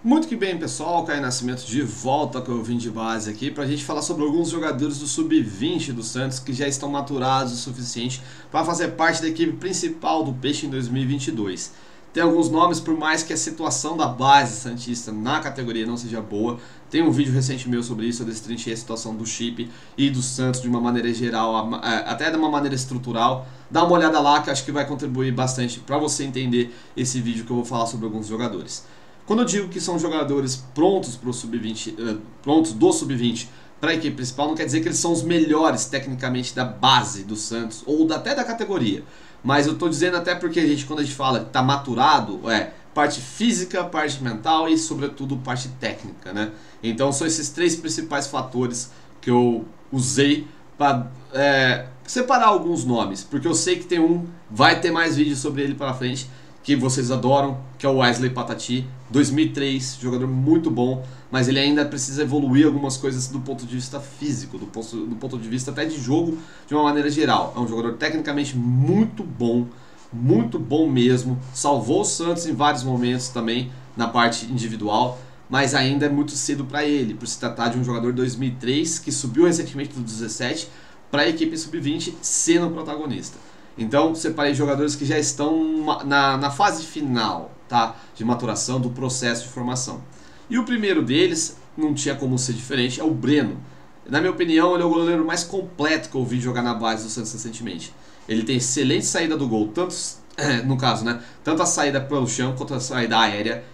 Muito que bem, pessoal, Caio Nascimento de volta com o Vim de Base aqui para a gente falar sobre alguns jogadores do Sub-20 do Santos que já estão maturados o suficiente para fazer parte da equipe principal do Peixe em 2022. Tem alguns nomes, por mais que a situação da base santista na categoria não seja boa. Tem um vídeo recente meu sobre isso, eu destrinchei a situação do Chip e do Santos de uma maneira geral, até de uma maneira estrutural. Dá uma olhada lá que acho que vai contribuir bastante para você entender esse vídeo que eu vou falar sobre alguns jogadores. Quando eu digo que são jogadores prontos para o sub-20, prontos do sub-20 para a equipe principal, não quer dizer que eles são os melhores tecnicamente da base do Santos ou até da categoria. Mas eu estou dizendo até porque quando a gente fala que está maturado, parte física, parte mental e sobretudo parte técnica, né? Então são esses três principais fatores que eu usei para separar alguns nomes, porque eu sei que vai ter mais vídeos sobre ele para frente, que vocês adoram, que é o Wesley Patati, 2003, jogador muito bom, mas ele ainda precisa evoluir algumas coisas do ponto de vista físico, do ponto de vista até de jogo, de uma maneira geral. É um jogador tecnicamente muito bom mesmo, salvou o Santos em vários momentos também, na parte individual, mas ainda é muito cedo para ele, por se tratar de um jogador 2003, que subiu recentemente do 17 para a equipe sub-20, sendo protagonista. Então, separei jogadores que já estão na fase final, tá, de maturação do processo de formação. E o primeiro deles, não tinha como ser diferente, é o Breno. Na minha opinião, ele é o goleiro mais completo que eu vi jogar na base do Santos recentemente. Ele tem excelente saída do gol, no caso, né, tanto a saída pelo chão quanto a saída aérea.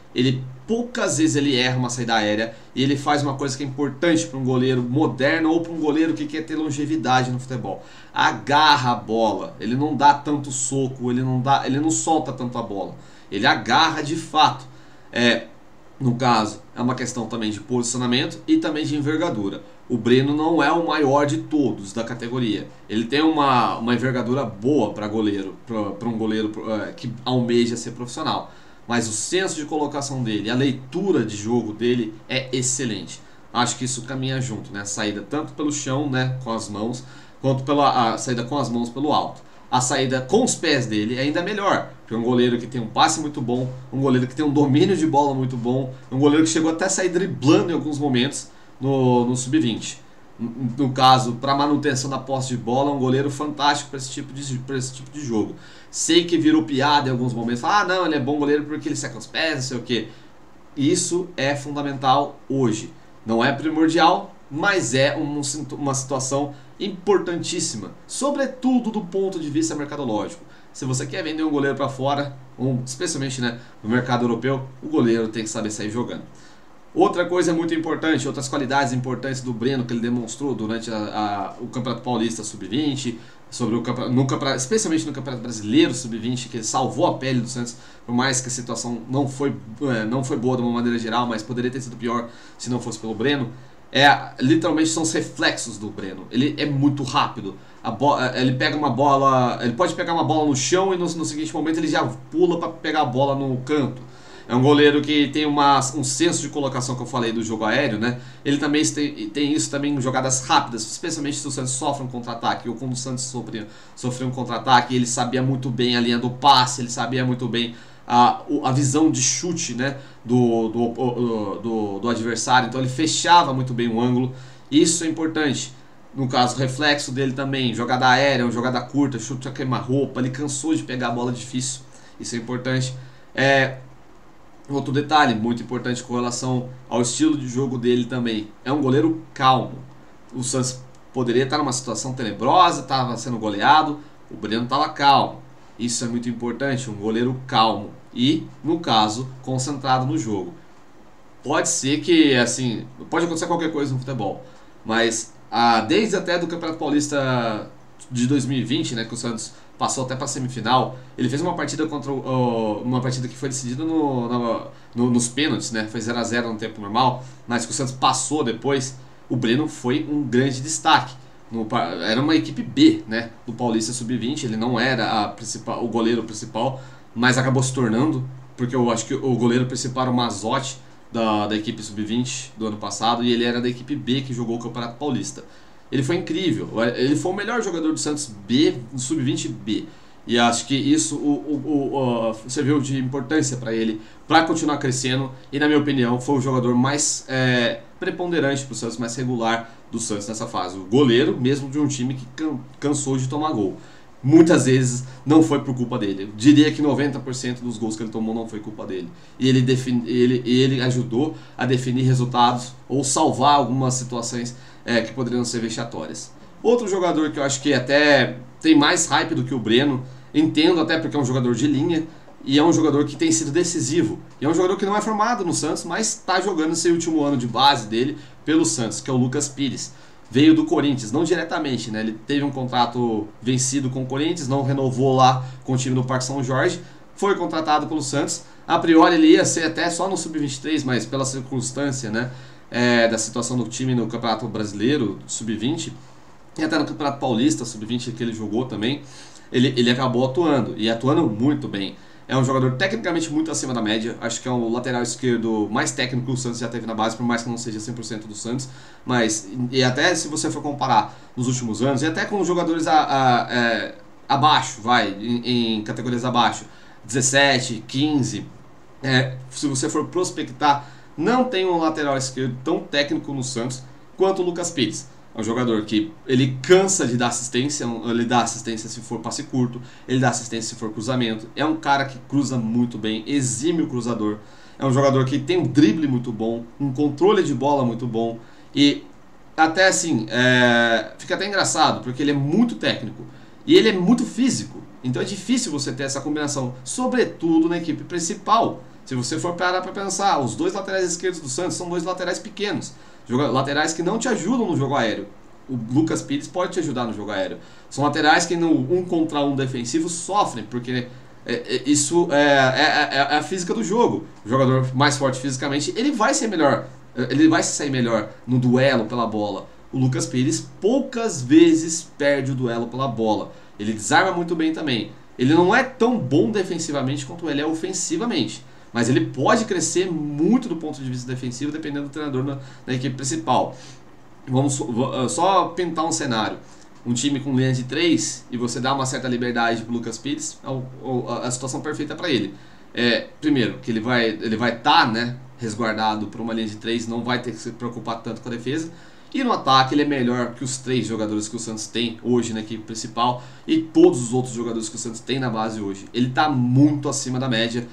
Poucas vezes ele erra uma saída aérea e ele faz uma coisa que é importante para um goleiro moderno ou para um goleiro que quer ter longevidade no futebol. Agarra a bola, ele não dá tanto soco, ele não solta tanto a bola, ele agarra de fato. No caso, é uma questão também de posicionamento e também de envergadura. O Breno não é o maior de todos da categoria. Ele tem uma envergadura boa para um goleiro que almeja ser profissional. Mas o senso de colocação dele, a leitura de jogo dele é excelente. Acho que isso caminha junto, né? A saída tanto pelo chão, né, com as mãos, quanto a saída com as mãos pelo alto. A saída com os pés dele é ainda melhor, porque é um goleiro que tem um passe muito bom, um goleiro que tem um domínio de bola muito bom, um goleiro que chegou até a sair driblando em alguns momentos no sub-20. No caso, para manutenção da posse de bola, é um goleiro fantástico para esse tipo de jogo. Sei que virou piada em alguns momentos, não, ele é bom goleiro porque ele seca os pés, não sei o que. Isso é fundamental hoje. Não é primordial, mas é uma situação importantíssima, sobretudo do ponto de vista mercadológico. Se você quer vender um goleiro para fora, especialmente, né, no mercado europeu, o goleiro tem que saber sair jogando. Outra coisa muito importante, outras qualidades importantes do Breno que ele demonstrou durante o Campeonato Paulista Sub-20, especialmente no Campeonato Brasileiro Sub-20, que ele salvou a pele do Santos, por mais que a situação não foi boa de uma maneira geral, mas poderia ter sido pior se não fosse pelo Breno. Literalmente são os reflexos do Breno. Ele é muito rápido. Ele pode pegar uma bola no chão e no seguinte momento ele já pula para pegar a bola no canto. É um goleiro que tem um senso de colocação que eu falei do jogo aéreo, né? Ele também tem isso também em jogadas rápidas, especialmente se o Santos sofre um contra-ataque, ou quando o Santos sofreu um contra-ataque, ele sabia muito bem a linha do passe, ele sabia muito bem a visão de chute, né, do adversário, então ele fechava muito bem o ângulo. Isso é importante. No caso, o reflexo dele também, jogada aérea, jogada curta, chute a queima-roupa, ele cansou de pegar a bola difícil, isso é importante. Outro detalhe muito importante com relação ao estilo de jogo dele também, é um goleiro calmo. O Santos poderia estar numa situação tenebrosa, estava sendo goleado, o Breno estava calmo. Isso é muito importante, um goleiro calmo e, no caso, concentrado no jogo. Pode ser que, assim, pode acontecer qualquer coisa no futebol, mas desde até do Campeonato Paulista de 2020, né, que o Santos passou até para a semifinal, ele fez uma partida uma partida que foi decidida nos pênaltis, né? Foi 0 a 0 no tempo normal, mas que o Santos passou depois. O Breno foi um grande destaque. Era uma equipe B, né, do Paulista Sub-20, ele não era o goleiro principal, mas acabou se tornando, porque eu acho que o goleiro principal era o Mazotti, da equipe Sub-20 do ano passado, e ele era da equipe B que jogou o Campeonato Paulista. Ele foi incrível, ele foi o melhor jogador do Santos B, do Sub-20 B. E acho que isso serviu de importância para ele, para continuar crescendo. E na minha opinião, foi o jogador mais preponderante para o Santos, mais regular do Santos nessa fase. O goleiro, mesmo de um time que cansou de tomar gol. Muitas vezes não foi por culpa dele. Eu diria que 90% dos gols que ele tomou não foi culpa dele. E ele ajudou a definir resultados ou salvar algumas situações que poderiam ser vexatórias. Outro jogador que eu acho que até tem mais hype do que o Breno, entendo até porque é um jogador de linha e é um jogador que tem sido decisivo. E é um jogador que não é formado no Santos, mas está jogando esse último ano de base dele pelo Santos, que é o Lucas Pires. Veio do Corinthians, não diretamente, né? Ele teve um contrato vencido com o Corinthians, não renovou lá com o time do Parque São Jorge, foi contratado pelo Santos. A priori ele ia ser até só no Sub-23, mas pela circunstância, né, da situação do time no Campeonato Brasileiro, Sub-20, e até no Campeonato Paulista, Sub-20 que ele jogou também, ele acabou atuando, e atuando muito bem. É um jogador tecnicamente muito acima da média. Acho que é o lateral esquerdo mais técnico que o Santos já teve na base, por mais que não seja 100% do Santos. Mas, e até se você for comparar nos últimos anos, e até com os jogadores abaixo, em categorias abaixo, 17, 15, se você for prospectar, não tem um lateral esquerdo tão técnico no Santos quanto o Lucas Pires. É um jogador que ele cansa de dar assistência, ele dá assistência se for passe curto, ele dá assistência se for cruzamento. É um cara que cruza muito bem, exime o cruzador. É um jogador que tem um drible muito bom, um controle de bola muito bom. E até assim, fica até engraçado, porque ele é muito técnico e ele é muito físico. Então é difícil você ter essa combinação, sobretudo na equipe principal. Se você for parar para pensar, os dois laterais esquerdos do Santos são dois laterais pequenos. Laterais que não te ajudam no jogo aéreo. O Lucas Pires pode te ajudar no jogo aéreo. São laterais que no 1 contra 1 defensivo sofrem, porque isso é a física do jogo. O jogador mais forte fisicamente, ele vai ser melhor, ele vai se sair melhor no duelo pela bola. O Lucas Pires poucas vezes perde o duelo pela bola. Ele desarma muito bem também. Ele não é tão bom defensivamente quanto ele é ofensivamente. Mas ele pode crescer muito do ponto de vista defensivo, dependendo do treinador na equipe principal. Vamos só pintar um cenário. Um time com linha de 3 e você dá uma certa liberdade para o Lucas Pires, a situação perfeita para ele. Primeiro, que ele vai estar, né, resguardado por uma linha de 3, não vai ter que se preocupar tanto com a defesa. E no ataque ele é melhor que os 3 jogadores que o Santos tem hoje na equipe principal e todos os outros jogadores que o Santos tem na base hoje. Ele está muito acima da média.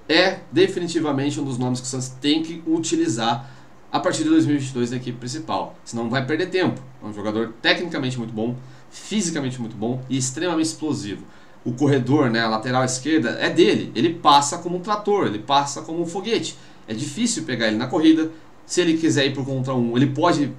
É definitivamente um dos nomes que o Santos tem que utilizar a partir de 2022 na equipe principal. Senão vai perder tempo. É um jogador tecnicamente muito bom, fisicamente muito bom e extremamente explosivo. O corredor, né, a lateral esquerda, é dele. Ele passa como um trator, ele passa como um foguete. É difícil pegar ele na corrida. Se ele quiser ir para o contra um, ele pode,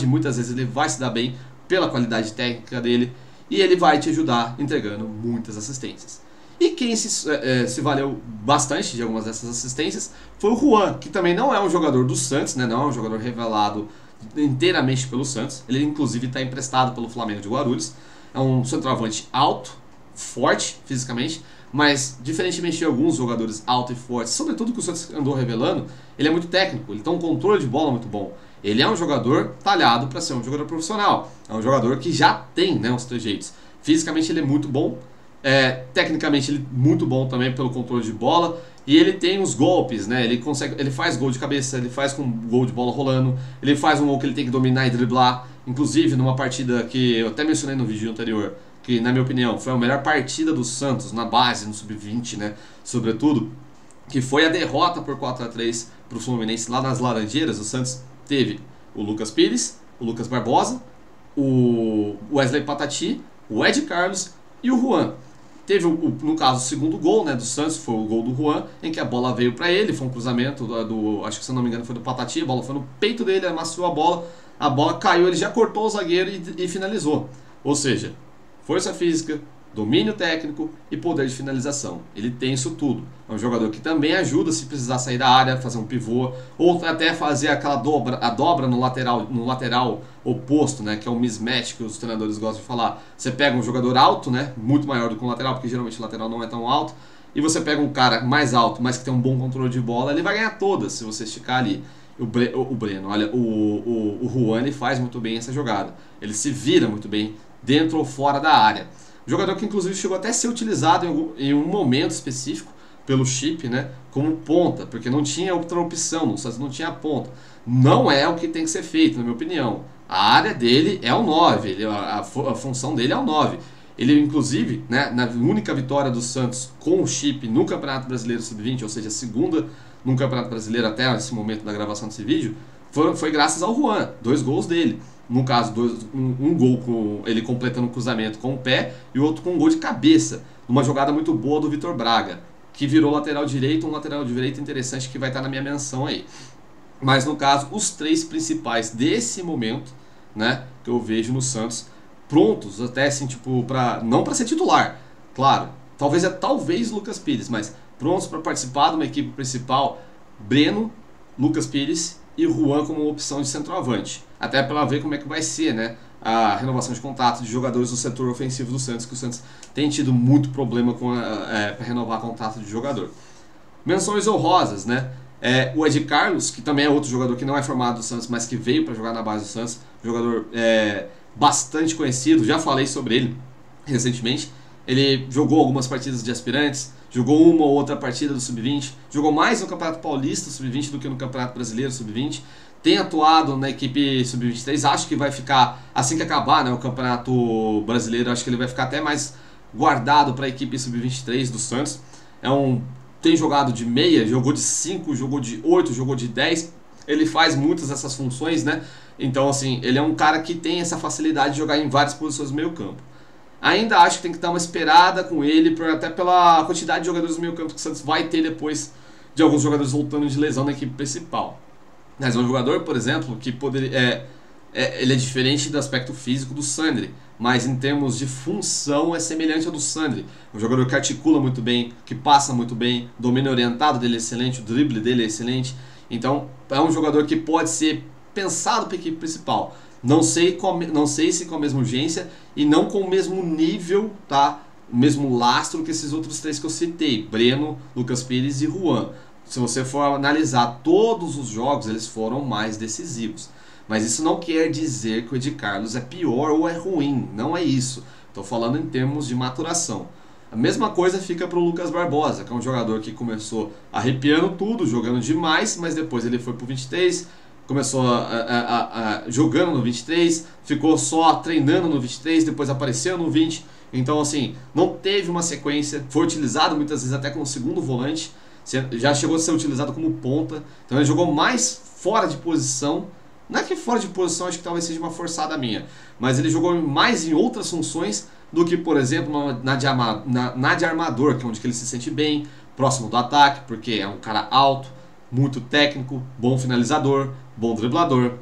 muitas vezes ele vai se dar bem pela qualidade técnica dele. E ele vai te ajudar entregando muitas assistências. E quem se valeu bastante de algumas dessas assistências foi o Juan, que também não é um jogador do Santos, né? Não é um jogador revelado inteiramente pelo Santos. Ele inclusive está emprestado pelo Flamengo de Guarulhos. É um centroavante alto, forte fisicamente, mas diferentemente de alguns jogadores altos e fortes, sobretudo que o Santos andou revelando, ele é muito técnico, ele tem um controle de bola muito bom. Ele é um jogador talhado para ser um jogador profissional. É um jogador que já tem, né, os trejeitos. Fisicamente ele é muito bom. Tecnicamente ele é muito bom também pelo controle de bola e ele tem os golpes, né? Ele faz gol de cabeça, ele faz com gol de bola rolando, ele faz um gol que ele tem que dominar e driblar. Inclusive numa partida que eu até mencionei no vídeo anterior, que na minha opinião foi a melhor partida do Santos na base, no Sub-20, né? Sobretudo, que foi a derrota por 4-3 para o Fluminense lá nas Laranjeiras. O Santos teve o Lucas Pires, o Lucas Barbosa, o Wesley Patati, o Ed Carlos e o Juan. Teve, no caso, o segundo gol, né, do Santos, foi o gol do Juan, em que a bola veio para ele, foi um cruzamento acho que se não me engano foi do Patati, a bola foi no peito dele, amassou a bola caiu, ele já cortou o zagueiro e finalizou. Ou seja, força física, domínio técnico e poder de finalização. Ele tem isso tudo. É um jogador que também ajuda se precisar sair da área, fazer um pivô, ou até fazer aquela dobra no lateral oposto, né, que é o mismatch que os treinadores gostam de falar. Você pega um jogador alto, né, muito maior do que um lateral, porque geralmente o lateral não é tão alto, e você pega um cara mais alto, mas que tem um bom controle de bola, ele vai ganhar todas se você esticar ali. O Breno, olha, o Juan ele faz muito bem essa jogada. Ele se vira muito bem dentro ou fora da área. Jogador que inclusive chegou até a ser utilizado em um momento específico pelo Chip, né, como ponta, porque não tinha outra opção, o Santos não tinha ponta. Não é o que tem que ser feito, na minha opinião. A área dele é o 9, a função dele é o 9. Ele, inclusive, né, na única vitória do Santos com o Chip no Campeonato Brasileiro Sub-20, ou seja, a segunda no Campeonato Brasileiro até esse momento da gravação desse vídeo, foi graças ao Juan, 2 gols dele. No caso, um gol com ele completando o cruzamento com o pé e o outro com um gol de cabeça, numa jogada muito boa do Vitor Braga, que virou lateral direito, um lateral direito interessante que vai estar na minha menção aí. Mas no caso, os 3 principais desse momento, né, que eu vejo no Santos, prontos até assim, tipo, não para ser titular, claro, talvez Lucas Pires, mas prontos para participar de uma equipe principal, Breno, Lucas Pires e Juan como opção de centroavante, até para ver como é que vai ser, né, a renovação de contrato de jogadores do setor ofensivo do Santos, que o Santos tem tido muito problema para renovar contrato de jogador. Menções honrosas, né? O Ed Carlos, que também é outro jogador que não é formado do Santos, mas que veio para jogar na base do Santos, jogador bastante conhecido, já falei sobre ele recentemente. Ele jogou algumas partidas de aspirantes, jogou uma ou outra partida do Sub-20, jogou mais no Campeonato Paulista Sub-20 do que no Campeonato Brasileiro Sub-20. Tem atuado na equipe Sub-23, acho que vai ficar, assim que acabar, né, o Campeonato Brasileiro, acho que ele vai ficar até mais guardado para a equipe Sub-23 do Santos. Tem jogado de meia, jogou de 5, jogou de 8, jogou de 10, ele faz muitas dessas funções, né? Então, assim, ele é um cara que tem essa facilidade de jogar em várias posições do meio campo. Ainda acho que tem que dar uma esperada com ele, até pela quantidade de jogadores do meio campo que o Santos vai ter depois de alguns jogadores voltando de lesão na equipe principal. Mas é um jogador, por exemplo, que poderia, ele é diferente do aspecto físico do Sandri, mas em termos de função é semelhante ao do Sandri. Um jogador que articula muito bem, que passa muito bem, o domínio orientado dele é excelente, o drible dele é excelente. Então é um jogador que pode ser pensado para a equipe principal. Não sei se com a mesma urgência e não com o mesmo nível, tá? O mesmo lastro que esses outros 3 que eu citei, Breno, Lucas Pires e Juan. Se você for analisar todos os jogos, eles foram mais decisivos. Mas isso não quer dizer que o Ed Carlos é pior ou é ruim, não é isso. Estou falando em termos de maturação. A mesma coisa fica para o Lucas Barbosa, que é um jogador que começou arrepiando tudo, jogando demais, mas depois ele foi para o 23, começou jogando no 23, ficou só treinando no 23, depois apareceu no 20. Então, assim, não teve uma sequência, foi utilizado muitas vezes até como segundo volante, já chegou a ser utilizado como ponta, então ele jogou mais fora de posição. Não é que fora de posição, acho que talvez seja uma forçada minha, mas ele jogou mais em outras funções do que, por exemplo, na de armador, que é onde ele se sente bem, próximo do ataque, porque é um cara alto, muito técnico, bom finalizador, bom driblador.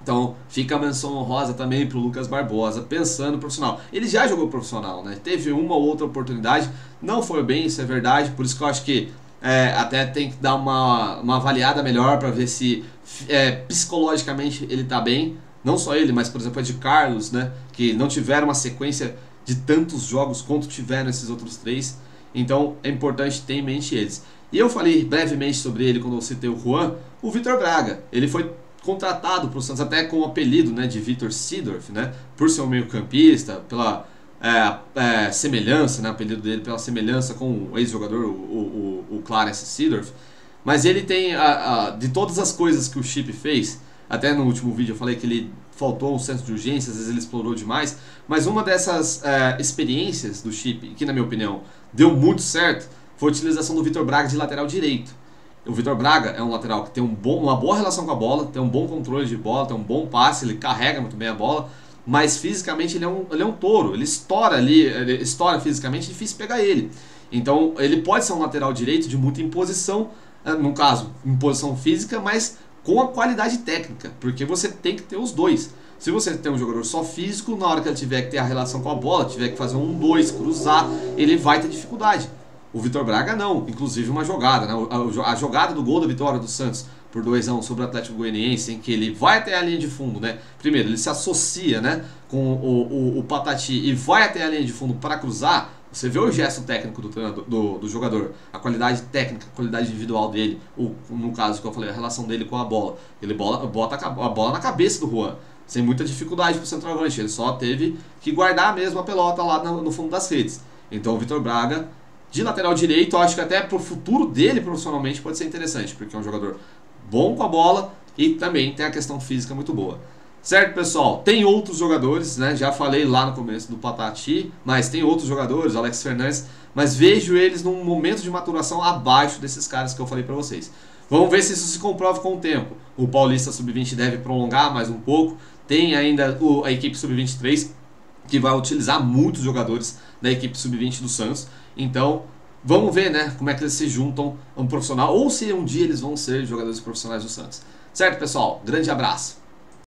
Então fica a menção honrosa também para o Lucas Barbosa, pensando profissional. Ele já jogou profissional, né? Teve uma ou outra oportunidade, não foi bem, isso é verdade, por isso que eu acho que até tem que dar uma avaliada melhor para ver se psicologicamente ele está bem. Não só ele, mas por exemplo o Ed Carlos, né, que não tiveram uma sequência de tantos jogos quanto tiveram esses outros 3. Então é importante ter em mente eles. E eu falei brevemente sobre ele quando eu citei o Juan, o Vitor Braga. Ele foi contratado para o Santos até com o apelido, né, de Vitor Seedorf, né, por ser um meio campista, pela semelhança, né, o apelido dele pela semelhança com o ex-jogador, o Clarence Seedorf. Mas ele tem, de todas as coisas que o Chip fez, até no último vídeo eu falei que ele faltou um senso de urgência, às vezes ele explorou demais, mas uma dessas experiências do Chip, que na minha opinião deu muito certo, foi a utilização do Vitor Braga de lateral direito. O Vitor Braga é um lateral que tem uma boa relação com a bola, tem um bom controle de bola, tem um bom passe, ele carrega muito bem a bola, mas fisicamente ele é um touro, ele estoura ali, ele estoura fisicamente, é difícil pegar ele. Então ele pode ser um lateral direito de muita imposição, no caso, imposição física, mas com a qualidade técnica, porque você tem que ter os dois. Se você tem um jogador só físico, na hora que ele tiver que ter a relação com a bola, tiver que fazer um 1-2, cruzar, ele vai ter dificuldade. O Vitor Braga não, inclusive uma jogada, né? A jogada do gol da vitória do Santos por 2-1 sobre o Atlético Goianiense, em que ele vai até a linha de fundo, né? Primeiro, ele se associa, né, com o Patati e vai até a linha de fundo para cruzar. Você vê o gesto técnico do jogador, a qualidade técnica, a qualidade individual dele, ou no caso que eu falei, a relação dele com a bola. Ele bota a bola na cabeça do Juan. sem muita dificuldade para o centroavante, ele só teve que guardar mesmo a pelota lá no fundo das redes. Então o Vitor Braga, de lateral direito, eu acho que até para o futuro dele profissionalmente pode ser interessante, porque é um jogador bom com a bola e também tem a questão física muito boa. Certo, pessoal? Tem outros jogadores, né? Já falei lá no começo do Patati, mas tem outros jogadores, Alex Fernandes, mas vejo eles num momento de maturação abaixo desses caras que eu falei para vocês. Vamos ver se isso se comprova com o tempo. O Paulista Sub-20 deve prolongar mais um pouco. Tem ainda a equipe Sub-23, que vai utilizar muitos jogadores da equipe Sub-20 do Santos. Então, vamos ver, né, como é que eles se juntam a um profissional, ou se um dia eles vão ser jogadores profissionais do Santos. Certo, pessoal? Grande abraço!